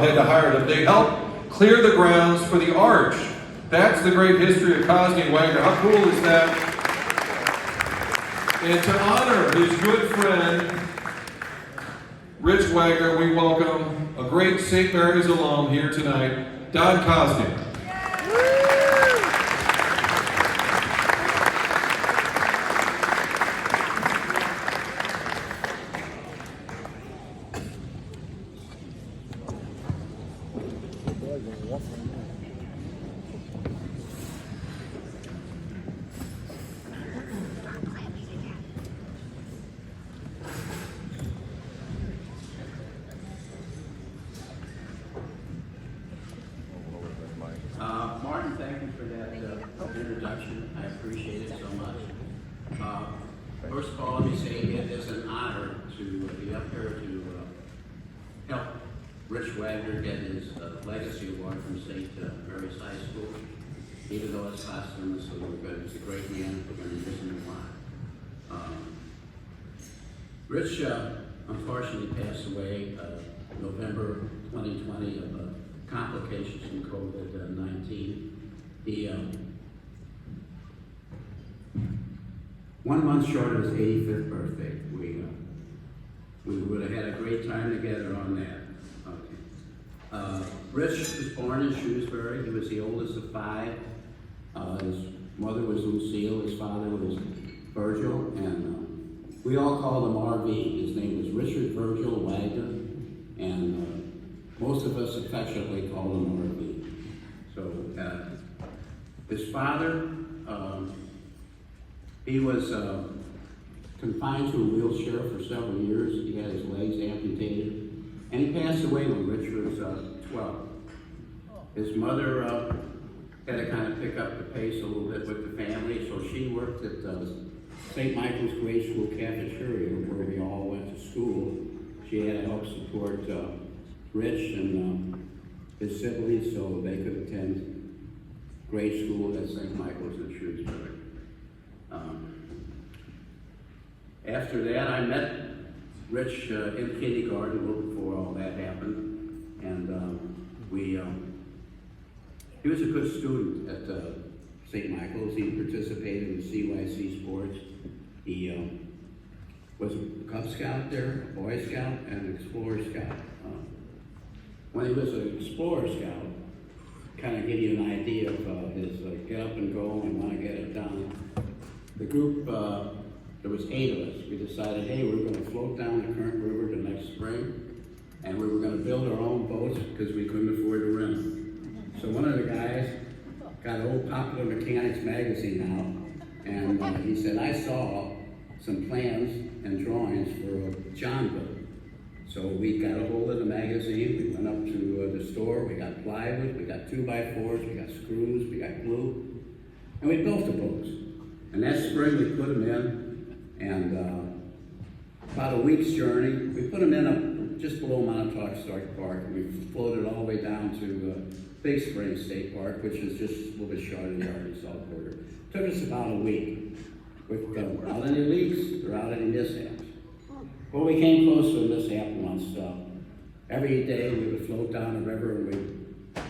had to hire them. They helped clear the grounds for the arch. That's the great history of Kozeny Wagner. How cool is that? And to honor his good friend, Rich Wagner, we welcome a great St. Mary's alum here tonight, Don Kozeny. Martin, thank you for that introduction. I appreciate it so much. First of all, let me say it is an honor to be up here to help Rich Wagner get his legacy award from St. Mary's High School. Even though it's posthumous, so we're good. He's a great man. We're going to miss him a lot. Rich unfortunately passed away November 2020 of complications from COVID-19. He, 1 month short of his 85th birthday. We would have had a great time together on that. Okay. Rich was born in Shrewsbury. He was the oldest of 5. His mother was Lucille, his father was Virgil, and we all called him RV. His name was Richard Virgil Wagner, and most of us affectionately called him RV. So his father, he was confined to a wheelchair for several years. He had his legs amputated, and he passed away when Rich was 12. His mother had to kind of pick up the pace a little bit with the family, so she worked at St. Michael's Grade School cafeteria, where we all went to school. She had to help support Rich and his siblings so they could attend grade school at St. Michael's in Shrewsbury. After that, I met Rich in kindergarten a little before all that happened, and he was a good student at St. Michael's. He participated in CYC sports. He was a Cub Scout there, a Boy Scout, and an Explorer Scout. When he was an Explorer Scout, kind of give you an idea of his get up and go and want to get it done. The group, there was 8 of us. We decided, hey, we're going to float down the Current River the next spring, and we were going to build our own boats because we couldn't afford to rent them. So one of the guys got an old Popular Mechanics magazine out, and he said, I saw some plans and drawings for a John boat. So we got a hold of the magazine, we went up to the store, we got plywood, we got 2x4s, we got screws, we got glue, and we built the boats. And that spring we put them in, and about a week's journey, we put them in up just below Montauk State Park, and we floated all the way down to Big Spring State Park, which is just a little bit short of the Arkansas border. Took us about a week, without any leaks, without any mishaps. Well, we came close to a mishap once. Every day we would float down the river and we'd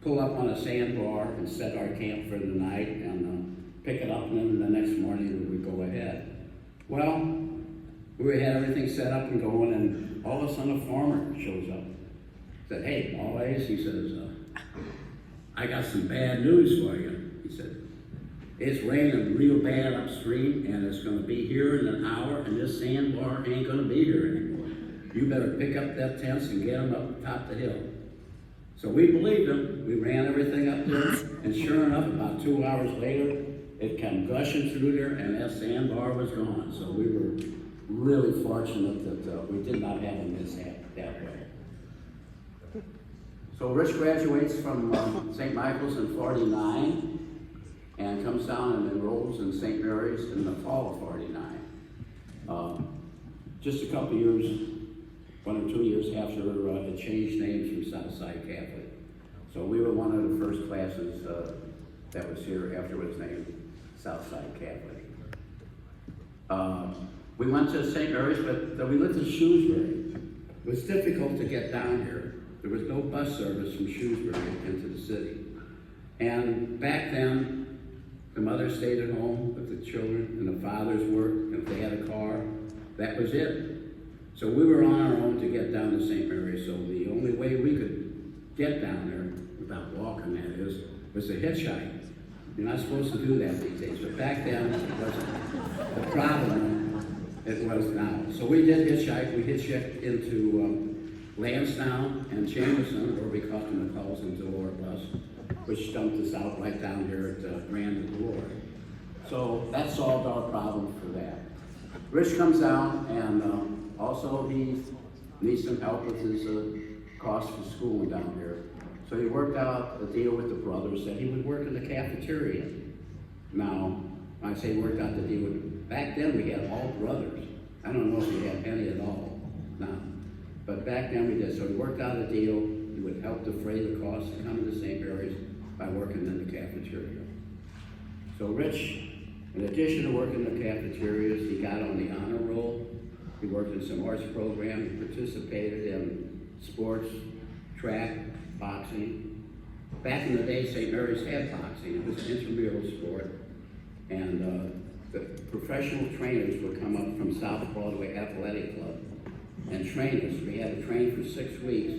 pull up on a sandbar and set our camp for the night and pick it up, and then the next morning we would go ahead. Well, we had everything set up and going, and all of a sudden a farmer shows up. Said, hey, boys, he says, I got some bad news for you. He said, it's raining real bad upstream, and it's going to be here in an hour, and this sandbar ain't going to be here anymore. You better pick up that tents and get them up top the hill. So we believed him. We ran everything up there, and sure enough, about 2 hours later, it came gushing through there, and that sandbar was gone. So we were really fortunate that we did not have a mishap that way. So Rich graduates from St. Michael's in '49. And comes down and enrolls in St. Mary's in the fall of '49. Just a couple years, 1 or 2 years after it changed names from Southside Catholic. So we were one of the first classes that was here after it was named Southside Catholic. We went to St. Mary's, but we lived in Shrewsbury. It was difficult to get down here. There was no bus service from Shrewsbury into the city. And back then, the mother stayed at home with the children, and the fathers worked, and if they had a car, that was it. So we were on our own to get down to St. Mary's, so the only way we could get down there, without walking that is, was to hitchhike. You're not supposed to do that these days, but back then, it wasn't the problem it was now. So we did hitchhike. We hitchhiked into Lansdowne and Jameson, where we caught the McCulls and Delore bus, which dumped us out right down here at Grand and Delore. So that solved our problem for that. Rich comes out, and also he needs some help with his costs for schooling down here. So he worked out a deal with the brothers that he would work in the cafeteria. Now, I say worked out the deal with, back then we had all brothers. I don't know if we had any at all now. But back then we did. So he worked out a deal. He would help defray the costs of coming to St. Mary's by working in the cafeteria. So Rich, in addition to working in the cafeterias, he got on the honor roll. He worked in some arts program. He participated in sports, track, boxing. Back in the day, St. Mary's had boxing. It was an intramural sport. And the professional trainers would come up from South Broadway Athletic Club and train us. We had to train for 6 weeks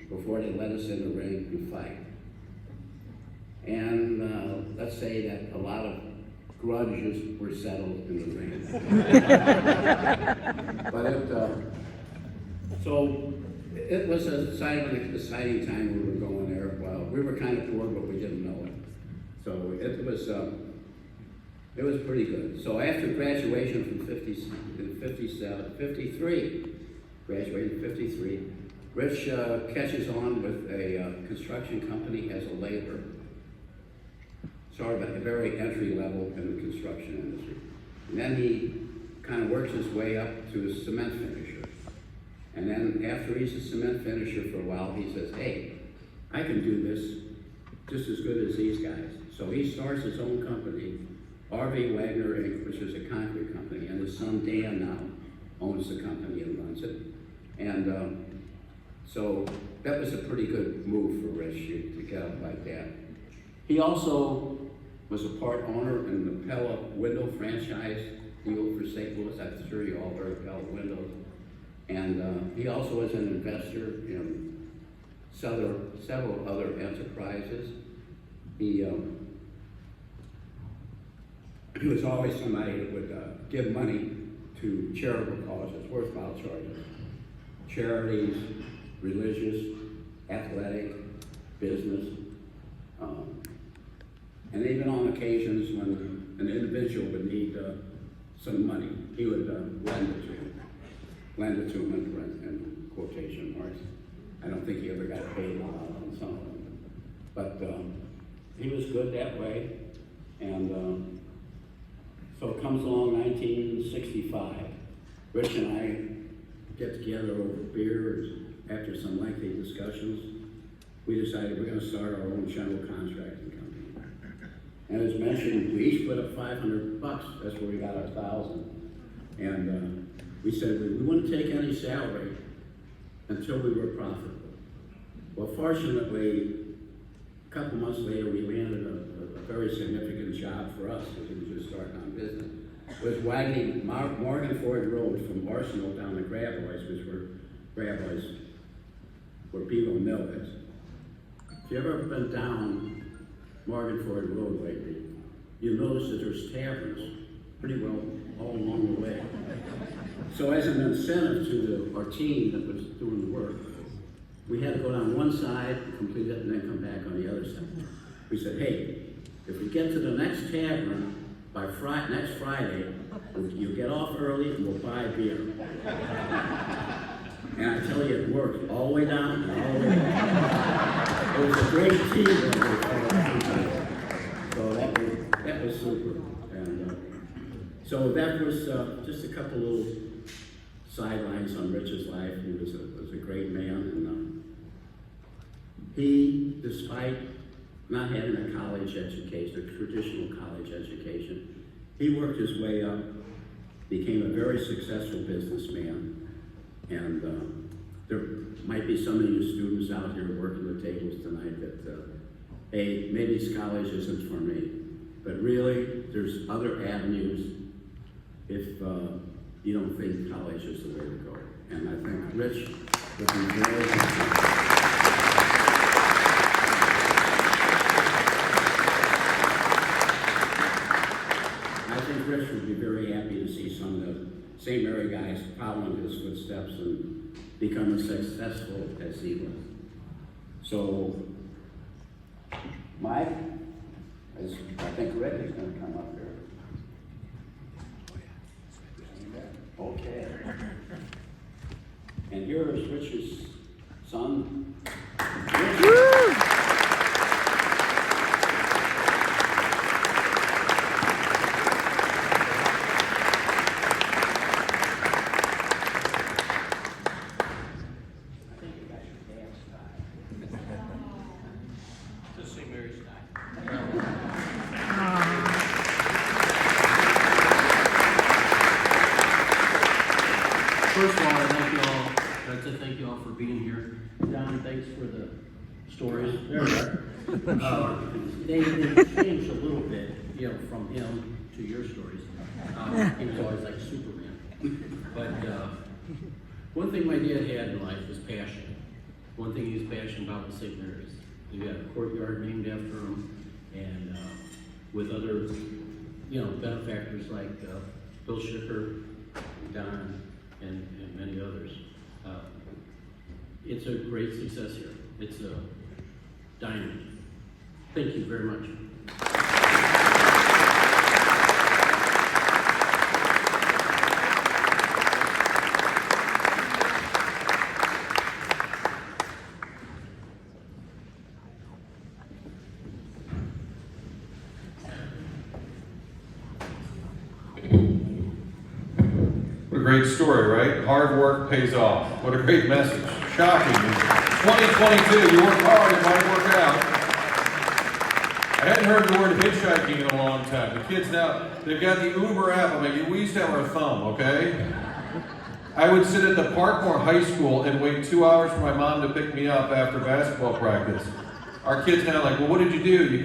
before they let us in the ring and fight. And let's say that a lot of grudges were settled in the ring. But so it was a exciting time we were going there. Well, we were kind of poor, but we didn't know it. So it was pretty good. So after graduation from 53, graduated in 53, Rich catches on with a construction company as a laborer. Sort of at the very entry level in the construction industry. And then he kind of works his way up to a cement finisher. And then after he's a cement finisher for a while, he says, hey, I can do this just as good as these guys. So he starts his own company, R.V. Wagner Inc., which is a concrete company, and his son Dan now owns the company and runs it. And so that was a pretty good move for Rich to get up like that. He also was a part owner in the Pella window franchise deal for St. Louis. I'm sure you all heard of Pella windows. And he also was an investor in several other enterprises. He was always somebody that would give money to charitable causes, worthwhile charges. Charities, religious, athletic, business. And even on occasions when an individual would need some money, he would lend it to him. Lend it to him in quotation marks. I don't think he ever got paid on some of them. But he was good that way. And so it comes along 1965. Rich and I get together over beers. After some lengthy discussions, we decided we're going to start our own general contracting company. And as mentioned, we each put up $500. That's where we got our 1,000. And we said we wouldn't take any salary until we were profitable. Well, fortunately, a couple months later, we landed a very significant job for us because we were just starting on business. It was widening Morgan Ford Road from Arsenal down to Grabois, which were Grabois, where Beagle Mill is. If you've ever been down Morgan Ford Road lately, you'll notice that there's taverns pretty well all along the way. So as an incentive to our team that was doing the work, we had to go down one side, complete it, and then come back on the other side. We said, hey, if we get to the next tavern by next Friday, you get off early and we'll buy beer. And I tell you, it worked all the way down and all the way back. It was a great team. So that was super. And so that was just a couple little sidelines on Rich's life. He was a great man. And he, despite not having a college education, a traditional college education, he worked his way up, became a very successful businessman. And there might be some of you students out here working the tables tonight that, hey, maybe college isn't for me. But really, there's other avenues if you don't think college is the way to go. And I think Rich would be very happy. I think Rich would be very happy to see some of the St. Mary guys following his footsteps and become as successful as he was. So, Mike, I think Rick is going to come up here. Okay. And here is Rich's son. First of all, I'd like to thank you all for being here. Don, thanks for the stories. There we are. They changed a little bit, you know, from him to your stories. He was always like Superman. But one thing my dad had in life was passion. One thing he was passionate about was St. Mary's. We got a courtyard named after him, and with other, you know, benefactors like Bill Schicker, Don, and many others. It's a great success here. It's a diamond. Thank you very much. What a great story, right? Hard work pays off. What a great message. Shocking. 2022, you work hard, it might work out. I hadn't heard the word hitchhiking in a long time. The kids now, they've got the Uber app. I mean, we used to have our thumb, okay? I would sit at the Parkmore High School and wait 2 hours for my mom to pick me up after basketball practice. Our kids now are like, well, what did you do? You